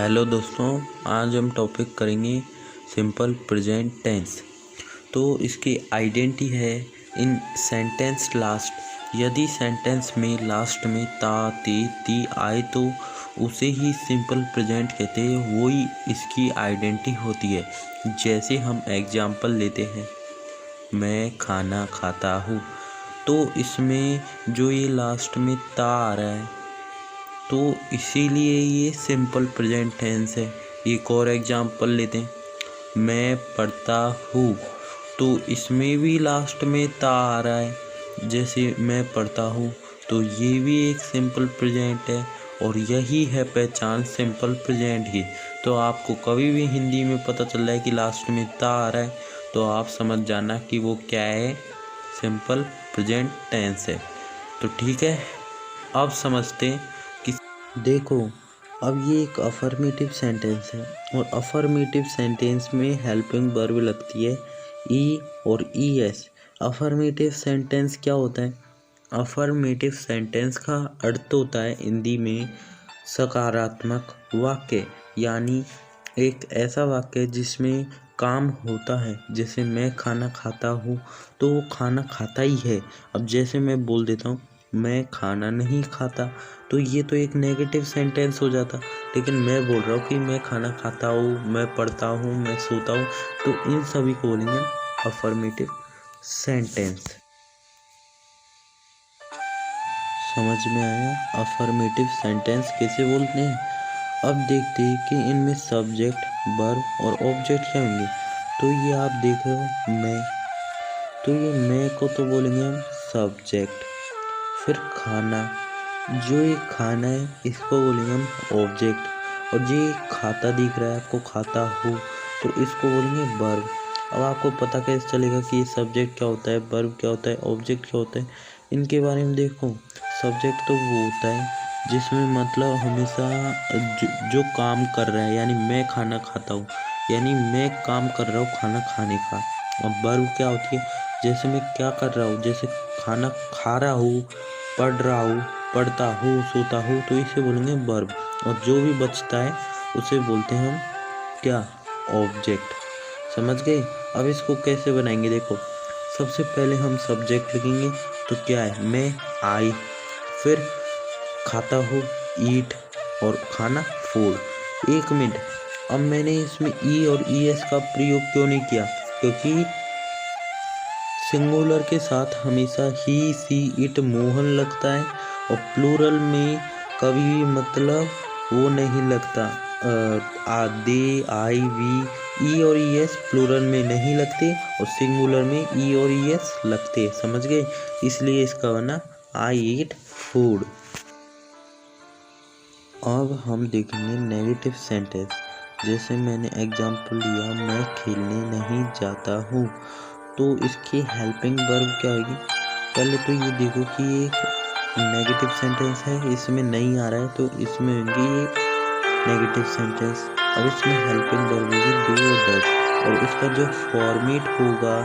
Hello दोस्तों, आज हम टॉपिक करेंगे सिंपल प्रेजेंट टेंस। तो इसकी आइडेंटिटी है इन सेंटेंस लास्ट। यदि सेंटेंस में लास्ट में ता ते ती आए तो उसे ही सिंपल प्रेजेंट कहते हैं। वही इसकी आइडेंटिटी होती है। जैसे हम एग्जाम्पल लेते हैं, मैं खाना खाता हूँ, तो इसमें जो ये लास्ट में ता आ रहा है तो इसीलिए ये सिंपल प्रेजेंट टेंस है। एक और एग्जांपल लेते हैं, मैं पढ़ता हूँ, तो इसमें भी लास्ट में ता आ रहा है। जैसे मैं पढ़ता हूँ, तो ये भी एक सिंपल प्रेजेंट है और यही है पहचान सिंपल प्रेजेंट की। तो आपको कभी भी हिंदी में पता चल रहा है कि लास्ट में ता आ रहा है, तो आप समझ जाना कि वो क्या है, सिंपल प्रेजेंट टेंस है। तो ठीक है, अब समझते हैं कि देखो, अब ये एक अफर्मेटिव सेंटेंस है और अफर्मेटिव सेंटेंस में हेल्पिंग वर्ब लगती है ई और ई एस। अफर्मेटिव सेंटेंस क्या होता है? अफर्मेटिव सेंटेंस का अर्थ होता है हिंदी में सकारात्मक वाक्य, यानी एक ऐसा वाक्य जिसमें काम होता है। जैसे मैं खाना खाता हूँ, तो वो खाना खाता ही है। अब जैसे मैं बोल देता हूँ मैं खाना नहीं खाता, तो ये तो एक नेगेटिव सेंटेंस हो जाता। लेकिन मैं बोल रहा हूँ कि मैं खाना खाता हूँ, मैं पढ़ता हूँ, मैं सोता हूँ, तो इन सभी को बोलेंगे अफर्मेटिव सेंटेंस। समझ में आया अफर्मेटिव सेंटेंस कैसे बोलते हैं? अब देखते हैं कि इनमें सब्जेक्ट, वर्ब और ऑब्जेक्ट क्या होंगे। तो ये आप देख रहे हो मैं, तो ये मैं को तो बोलेंगे हम सब्जेक्ट। फिर खाना, जो ये खाना है इसको बोलेंगे हम ऑब्जेक्ट। और ये खाता दिख रहा है आपको, खाता हो, तो इसको बोलेंगे वर्ब। अब आपको पता कैसे चलेगा कि सब्जेक्ट क्या होता है, वर्ब क्या होता है, ऑब्जेक्ट क्या होता है? इनके बारे में देखो, सब्जेक्ट तो वो होता है जिसमें मतलब हमेशा जो काम कर रहा है, यानी मैं खाना खाता हूँ, यानी मैं काम कर रहा हूँ खाना खाने का। अब वर्ब क्या होती है? जैसे मैं क्या कर रहा हूँ, जैसे खाना खा रहा हूँ, पढ़ रहा हूँ, पढ़ता हूँ, सोता हूँ, तो इसे बोलेंगे वर्ब। और जो भी बचता है उसे बोलते हैं हम क्या, ऑब्जेक्ट। समझ गए? अब इसको कैसे बनाएंगे, देखो, सबसे पहले हम सब्जेक्ट लिखेंगे, तो क्या है, मैं, आई। फिर खाता हूँ, ईट, और खाना, फूड। एक मिनट, अब मैंने इसमें ई और ई एस का प्रयोग क्यों नहीं किया? क्योंकि सिंगुलर के साथ हमेशा ही, सी, इट, मोहन लगता है और प्लूरल में कभी भी मतलब वो नहीं लगता। आ, दे, आई, वी। ई और ई एस प्लूरल में नहीं लगते और सिंगुलर में ई और ई एस लगते। समझ गए? इसलिए इसका बना आई ईट फूड। अब हम देखेंगे नेगेटिव सेंटेंस। जैसे मैंने एग्जाम्पल लिया, मैं खेलने नहीं जाता हूँ, तो इसकी हेल्पिंग वर्ब क्या होगी? पहले तो ये देखो कि ये एक नेगेटिव सेंटेंस है, इसमें नहीं आ रहा है, तो इसमें होंगी ये नेगेटिव सेंटेंस। अब इसमें हेल्पिंग वर्ब होगी डू और डज, और इसका जो फॉर्मेट होगा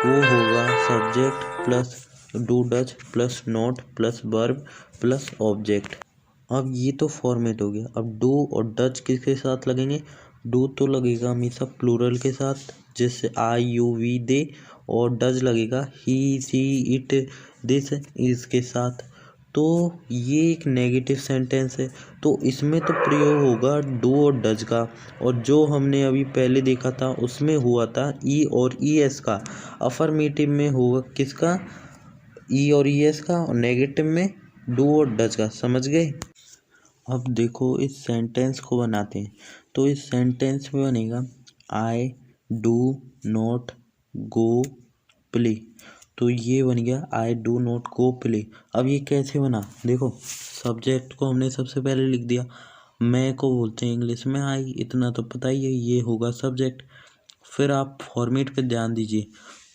वो होगा subject plus do does plus not plus verb plus object. अब ये तो फॉर्मेट हो गया। अब डू और डज किसके साथ लगेंगे? डू तो लगेगा हमेशा प्लूरल के साथ, जैसे आई, यू, वी, दे। और डज लगेगा ही, सी, इट, दिस, इसके साथ। तो ये एक नेगेटिव सेंटेंस है, तो इसमें तो प्रयोग होगा डू और डज का। और जो हमने अभी पहले देखा था उसमें हुआ था ई और ई एस का। अफर्मेटिव में होगा किसका? ई और ई एस का, और नेगेटिव में डू और डज का। समझ गए? अब देखो इस सेंटेंस को बनाते हैं। तो इस सेंटेंस में बनेगा I do not go play. तो ये बन गया I do not go play. अब ये कैसे बना, देखो, सब्जेक्ट को हमने सबसे पहले लिख दिया, मैं को बोलते हैं इंग्लिश में आई, इतना तो पता ही है, ये होगा सब्जेक्ट। फिर आप फॉर्मेट पे ध्यान दीजिए,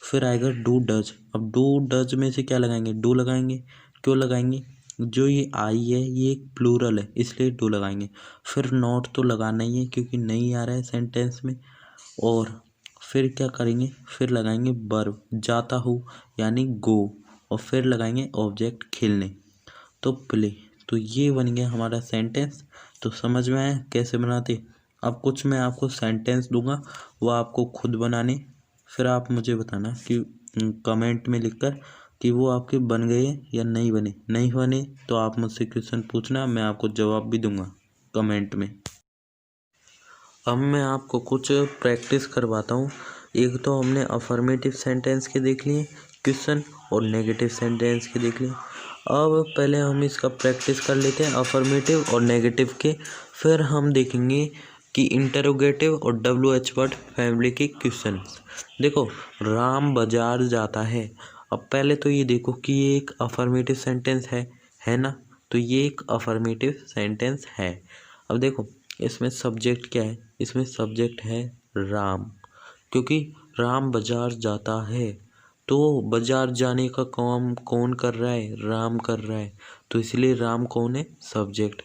फिर आएगा डू डज। अब डू डज में से क्या लगाएंगे? डू लगाएंगे। क्यों लगाएंगे? जो ये आई है ये एक प्लूरल है, इसलिए डू लगाएंगे। फिर नॉट तो लगाना ही है क्योंकि नहीं आ रहा है सेंटेंस में। और फिर क्या करेंगे? फिर लगाएंगे वर्ब, जाता हूँ यानी गो, और फिर लगाएंगे ऑब्जेक्ट खेलने, तो प्ले। तो ये बन गया हमारा सेंटेंस। तो समझ में आया कैसे बनाते। अब कुछ मैं आपको सेंटेंस दूंगा, वो आपको खुद बनाने, फिर आप मुझे बताना कि कमेंट में लिखकर कि वो आपके बन गए या नहीं बने। नहीं बने तो आप मुझसे क्वेश्चन पूछना, मैं आपको जवाब भी दूंगा कमेंट में। अब मैं आपको कुछ प्रैक्टिस करवाता हूँ। एक तो हमने अफर्मेटिव सेंटेंस के देख लिए क्वेश्चन और नेगेटिव सेंटेंस के देख लिए। अब पहले हम इसका प्रैक्टिस कर लेते हैं अफर्मेटिव और नेगेटिव के, फिर हम देखेंगे कि इंटरोगेटिव और WH वर्ड फैमिली के क्वेश्चन। देखो, राम बाजार जाता है। अब पहले तो ये देखो कि ये एक अफर्मेटिव सेंटेंस है ना, तो ये एक अफर्मेटिव सेंटेंस है। अब देखो इसमें सब्जेक्ट क्या है, इसमें सब्जेक्ट है राम, क्योंकि राम बाजार जाता है, तो बाजार जाने का काम कौन कर रहा है, राम कर रहा है, तो इसलिए राम कौन है, सब्जेक्ट।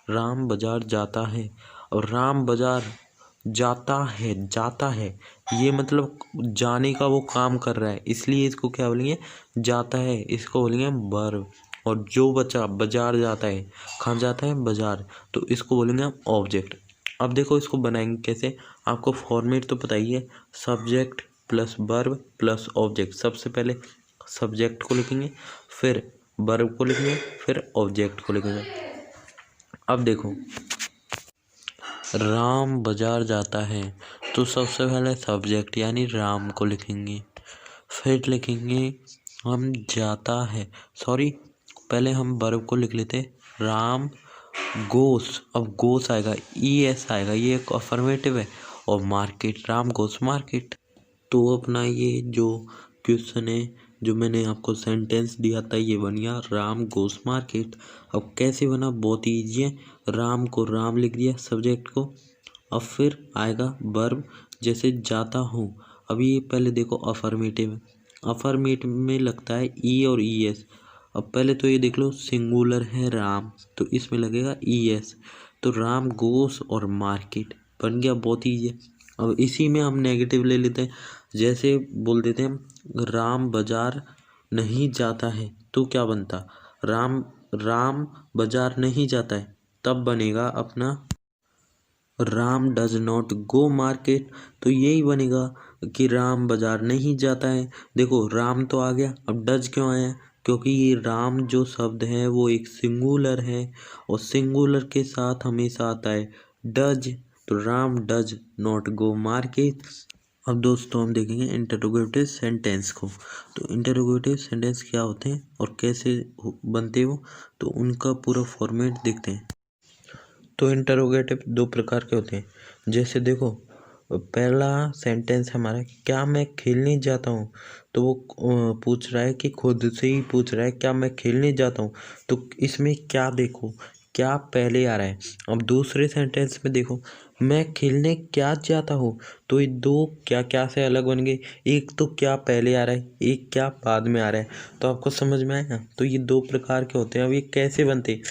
राम बाजार जाता है और राम बाजार जाता है ये मतलब जाने का वो काम कर रहा है, इसलिए इसको क्या बोलेंगे, जाता है, इसको बोलेंगे वर्ब। और जो बच्चा बाजार जाता है, कहाँ जाता है, बाजार, तो इसको बोलेंगे हम ऑब्जेक्ट। अब देखो इसको बनाएंगे कैसे, आपको फॉर्मेट तो पता ही है, subject plus verb plus object. सबसे पहले सब्जेक्ट को लिखेंगे, फिर वर्ब को लिखेंगे, फिर ऑब्जेक्ट को लिखेंगे। अब देखो राम बाजार जाता है, तो सबसे पहले सब्जेक्ट यानी राम को लिखेंगे, फिर लिखेंगे हम जाता है, सॉरी पहले हम वर्ब को लिख लेते हैं, राम गोस। अब गोस आएगा, ES आएगा, ये एक अफर्मेटिव है, और मार्केट, राम गोस मार्केट। तो अपना ये जो क्वेश्चन है, जो मैंने आपको सेंटेंस दिया था, ये बन गया राम गोस मार्केट। अब कैसे बना, बहुत ईजी है, राम को राम लिख दिया सब्जेक्ट को, अब फिर आएगा वर्ब, जैसे जाता हूँ। अब ये पहले देखो अफर्मेटिव है, अफर्मेटिव में लगता है E और ES। अब पहले तो ये देख लो सिंगुलर है राम, तो इसमें लगेगा ES, तो राम गोस और मार्केट बन गया, बहुत ईजी है। अब इसी में हम नेगेटिव ले लेते हैं, जैसे बोल देते हैं राम बाजार नहीं जाता है, तो क्या बनता, राम बाजार नहीं जाता है, तब बनेगा अपना Ram does not go market. तो यही बनेगा कि राम बाजार नहीं जाता है। देखो राम तो आ गया, अब डज क्यों आया, क्योंकि ये राम जो शब्द है वो एक सिंगुलर है, और सिंगुलर के साथ हमेशा आता है डज, तो Ram does not go market. अब दोस्तों हम देखेंगे इंटरोगेटिव सेंटेंस को। तो इंटरोगेटिव सेंटेंस क्या होते हैं और कैसे बनते हैं वो, तो उनका पूरा फॉर्मेट देखते हैं। तो इंटरोगेटिव दो प्रकार के होते हैं, जैसे देखो पहला सेंटेंस हमारा, क्या मैं खेलने जाता हूँ, तो वो पूछ रहा है कि खुद से ही पूछ रहा है क्या मैं खेलने जाता हूँ, तो इसमें क्या देखो, क्या पहले आ रहा है। अब दूसरे सेंटेंस में देखो, मैं खेलने क्या जाता हूँ, तो ये दो क्या क्या से अलग बन गए, एक तो क्या पहले आ रहा है, एक क्या बाद में आ रहा है। तो आपको समझ में आया, तो ये दो प्रकार के होते हैं। अब ये कैसे बनते,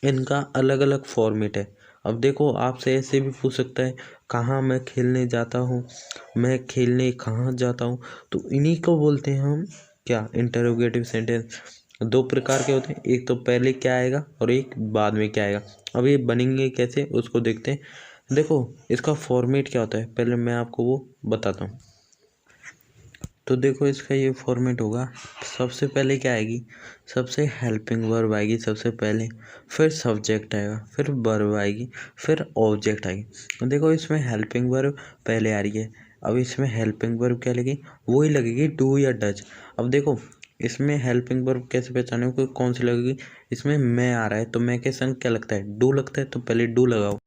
इनका अलग अलग फॉर्मेट है। अब देखो आपसे ऐसे भी पूछ सकता है, कहाँ मैं खेलने जाता हूँ, मैं खेलने कहाँ जाता हूँ, तो इन्हीं को बोलते हैं हम क्या, इंटरोगेटिव सेंटेंस। दो प्रकार के होते हैं, एक तो पहले क्या आएगा और एक बाद में क्या आएगा। अब ये बनेंगे कैसे उसको देखते हैं। देखो इसका फॉर्मेट क्या होता है, पहले मैं आपको वो बताता हूँ। तो देखो इसका ये फॉर्मेट होगा, सबसे पहले क्या आएगी, सबसे हेल्पिंग वर्ब आएगी सबसे पहले, फिर सब्जेक्ट आएगा, फिर वर्ब आएगी, फिर ऑब्जेक्ट आएगी। तो देखो इसमें हेल्पिंग वर्ब पहले आ रही है, अब इसमें हेल्पिंग वर्ब क्या लगेगी, वही लगेगी डू या डज। अब देखो इसमें हेल्पिंग वर्ब कैसे पहचाने को, कौन सी लगेगी, इसमें मैं आ रहा है, तो मैं के संग क्या लगता है, डू लगता है, तो पहले डू लगाओ।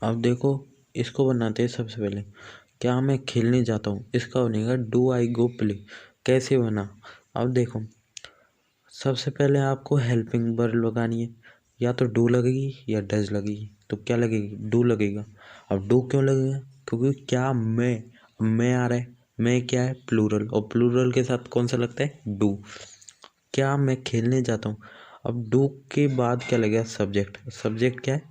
अब देखो इसको बनाते हैं, सबसे पहले क्या मैं खेलने जाता हूँ, इसका बनेगा डू आई गो प्ले। कैसे बना, अब देखो सबसे पहले आपको हेल्पिंग वर्ब लगानी है, या तो डू लगेगी या डज लगेगी, तो क्या लगेगी, डू लगेगा। अब डू क्यों लगेगा, क्योंकि क्या मैं आ रहा है, मैं क्या है, प्लूरल, और प्लूरल के साथ कौन सा लगता है, डू। क्या मैं खेलने जाता हूँ, अब डू के बाद क्या लगेगा, सब्जेक्ट, सब्जेक्ट क्या है,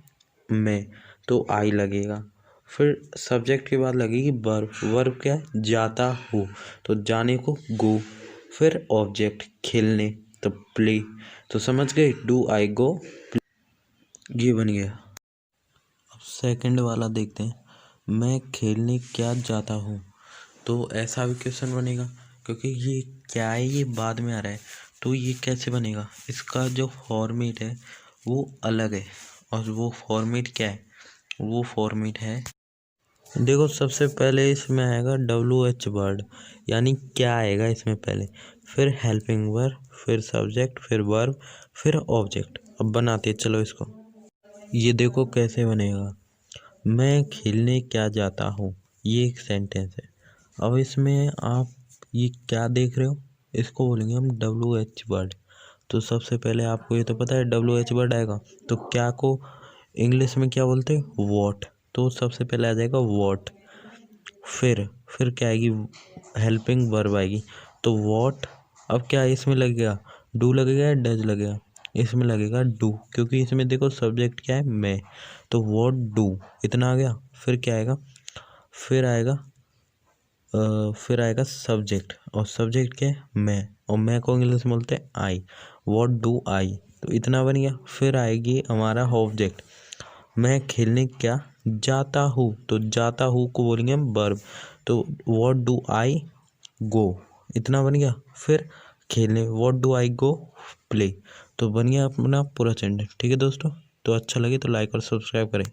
मैं, तो आई लगेगा। फिर सब्जेक्ट के बाद लगेगी वर्ब, वर्ब क्या है, जाता हूँ, तो जाने को गो। फिर ऑब्जेक्ट खेलने, तो प्ले, तो समझ गए, डू आई गो, ये बन गया। अब सेकंड वाला देखते हैं, मैं खेलने क्या जाता हूँ। तो ऐसा भी क्वेश्चन बनेगा, क्योंकि ये क्या है, ये बाद में आ रहा है, तो ये कैसे बनेगा, इसका जो फॉर्मेट है वो अलग है। और वो फॉर्मेट क्या है, वो फॉर्मेट है, देखो सबसे पहले इसमें आएगा WH वर्ड, यानी क्या आएगा इसमें पहले, फिर हेल्पिंग वर्ब, फिर सब्जेक्ट, फिर वर्ब, फिर ऑब्जेक्ट। अब बनाते चलो इसको। ये देखो कैसे बनेगा, मैं खेलने क्या जाता हूँ, ये एक सेंटेंस है। अब इसमें आप ये क्या देख रहे हो, इसको बोलेंगे हम WH वर्ड। तो सबसे पहले आपको ये तो पता है WH वर्ड आएगा, तो क्या को इंग्लिश में क्या बोलते हैं, वॉट। तो सबसे पहले आ जाएगा वॉट, फिर क्या आएगी, हेल्पिंग वर्ब आएगी, तो वॉट। अब क्या इसमें लगेगा, डू लगेगा या डज लगेगा, इसमें लगेगा डू, क्योंकि इसमें देखो सब्जेक्ट क्या है, मैं, तो वॉट डू, इतना आ गया। फिर क्या आएगा, फिर आएगा फिर आएगा सब्जेक्ट, और सब्जेक्ट क्या है, मैं, और मैं को इंग्लिश में बोलते हैं आई, वॉट डू आई, तो इतना बन गया। फिर आएगी हमारा ऑब्जेक्ट, मैं खेलने क्या जाता हूँ, तो जाता हूँ को बोलेंगे हम वर्ब, तो व्हाट डू आई गो, इतना बन गया। फिर खेलने, what do I go play, तो बन गया अपना पूरा सेंटेंस। ठीक है दोस्तों, तो अच्छा लगे तो लाइक और सब्सक्राइब करें।